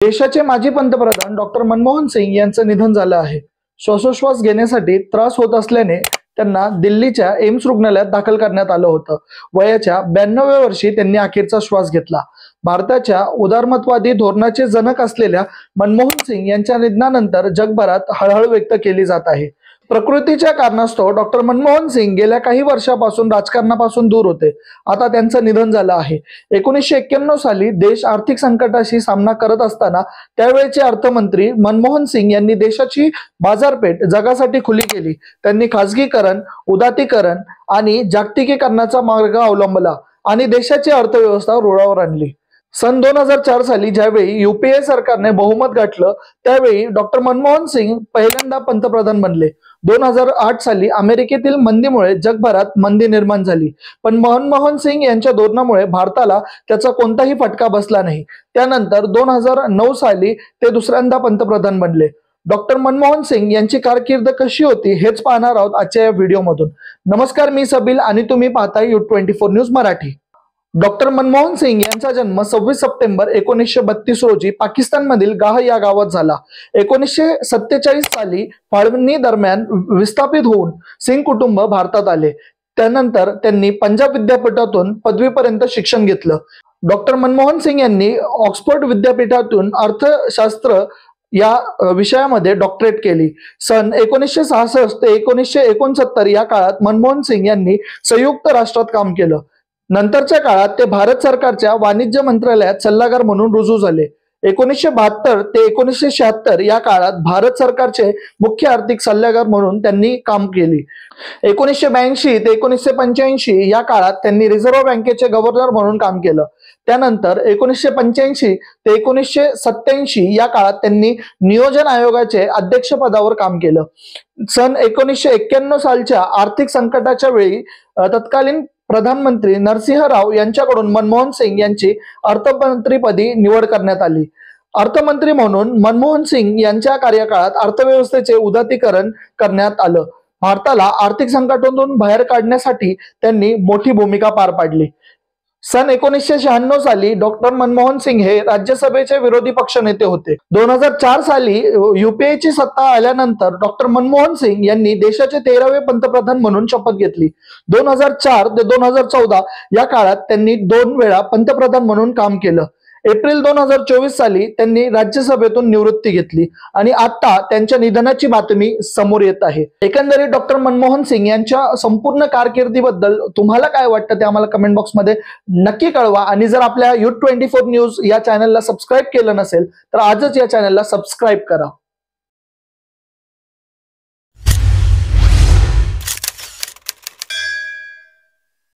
देशाचे माजी पंतप्रधान डॉक्टर मनमोहन सिंग यांचं निधन झालं आहे। श्वासोश्वास घेण्यासाठी त्रास होत असल्याने त्यांना दिल्लीच्या एम्स रुग्णालयात दाखल करण्यात आलं होतं। वयाच्या 92व्या वर्षी त्यांनी अखेरचा श्वास घेतला। भारताच्या उदारमतवादी धोरणाचे जनक असलेल्या मनमोहन सिंग यांच्या निधनानंतर जगभरात हळहळ व्यक्त केली जात आहे। प्रकृतीच्या कारणास्तव डॉक्टर मनमोहन सिंग गेल्या काही वर्षापासून राजकारणापासून दूर होते। आता त्यांचं निधन झालं आहे। 1991 साली देश आर्थिक संकटाशी सामना करत असताना त्यावेळेचे अर्थमंत्री मनमोहन सिंग यांनी देशाची बाजारपेठ जगासाठी खुली केली। त्यांनी खासगीकरण, उदातीकरण आणि जागतिकीकरणाचा मार्ग अवलंबला आणि देशाची अर्थव्यवस्था रुळावर आणली। सन 2004 साली ज्यावेळी यूपीए सरकारने बहुमत गाठलं त्यावेळी डॉक्टर मनमोहन सिंग पहिल्यांदा पंतप्रधान बनले। 2008 साली अमेरिकेतील मंदीमुळे जगभरात मंदी निर्माण झाली, पण मनमोहन सिंग यांच्या धोरणामुळे भारताला त्याचा कोणताही फटका बसला नाही। त्यानंतर 2009 साली ते दुसऱ्यांदा पंतप्रधान बनले। डॉक्टर मनमोहन सिंग यांची कारकीर्द कशी होती हेच पाहणार आहोत आजच्या या व्हिडिओमधून। नमस्कार, मी सबील आणि तुम्ही पाहताय U24 news Marathi. Doctor Manmohan Singh यांचा जन्म 26 सप्टेंबर 1932 रोजी पाकिस्तानमधील गाह या गावात झाला। 1947 साली फाळणी दरम्यान विस्थापित होऊन सिंग कुटुंब भारतात आले। त्यानंतर त्यांनी पंजाब विद्यापीठातून पदवीपर्यंत शिक्षण घेतलं। डॉक्टर मनमोहन सिंग यांनी ऑक्सफोर्ड विद्यापीठातून अर्थशास्त्र या विषयामध्ये डॉक्टरेट केली। सन 1966 ते 1969 या काळात मनमोहन सिंग यांनी संयुक्त राष्ट्रात काम केलं। नंतरच्या काळात ते भारत सरकारच्या वाणिज्य मंत्रालयात सल्लागार म्हणून रुजू झाले। 1972 ते 1976 या काळात भारत सरकारचे मुख्य आर्थिक सल्लागार म्हणून त्यांनी काम केले। 1982 ते 1985 या काळात त्यांनी रिझर्व्ह बँकेचे गव्हर्नर म्हणून काम केलं। त्यानंतर 1985 ते 1987 या काळात त्यांनी नियोजन आयोगाचे अध्यक्षपदावर काम केलं। सन 1991 सालच्या आर्थिक संकटाच्या वेळी तत्कालीन प्रधानमंत्री नरसिंह राव यांच्याकडून मनमोहन सिंग यांची अर्थमंत्रीपदी निवड करण्यात आली। अर्थमंत्री म्हणून मनमोहन सिंग यांच्या कार्यकाळात अर्थव्यवस्थेचे उदातीकरण करण्यात आलं। भारताला आर्थिक संकटातून बाहेर काढण्यासाठी त्यांनी मोठी भूमिका पार पाडली। सन 1996 साली डॉक्टर मनमोहन सिंग हे राज्यसभेचे विरोधी पक्षनेते होते। 2004 साली यूपीएची सत्ता आल्यानंतर डॉक्टर मनमोहन सिंग यांनी देशाचे 13वे पंतप्रधान म्हणून शपथ घेतली। 2004 ते 2014 या काळात त्यांनी 2 वेळा पंतप्रधान म्हणून काम केलं। एप्रिल 2024 साली त्यांनी राज्यसभेतून निवृत्ती घेतली आणि आता त्यांच्या निधनाची बातमी समोर येत आहे। एकंदरीत डॉक्टर मनमोहन सिंग यांच्या संपूर्ण कारकिर्दीबद्दल तुम्हाला काय वाटतं ते आम्हाला कमेंट बॉक्समध्ये नक्की कळवा। आणि जर आपल्या U24 न्यूज या चॅनलला सबस्क्राईब केलं नसेल तर आजच या चॅनलला सबस्क्राईब करा।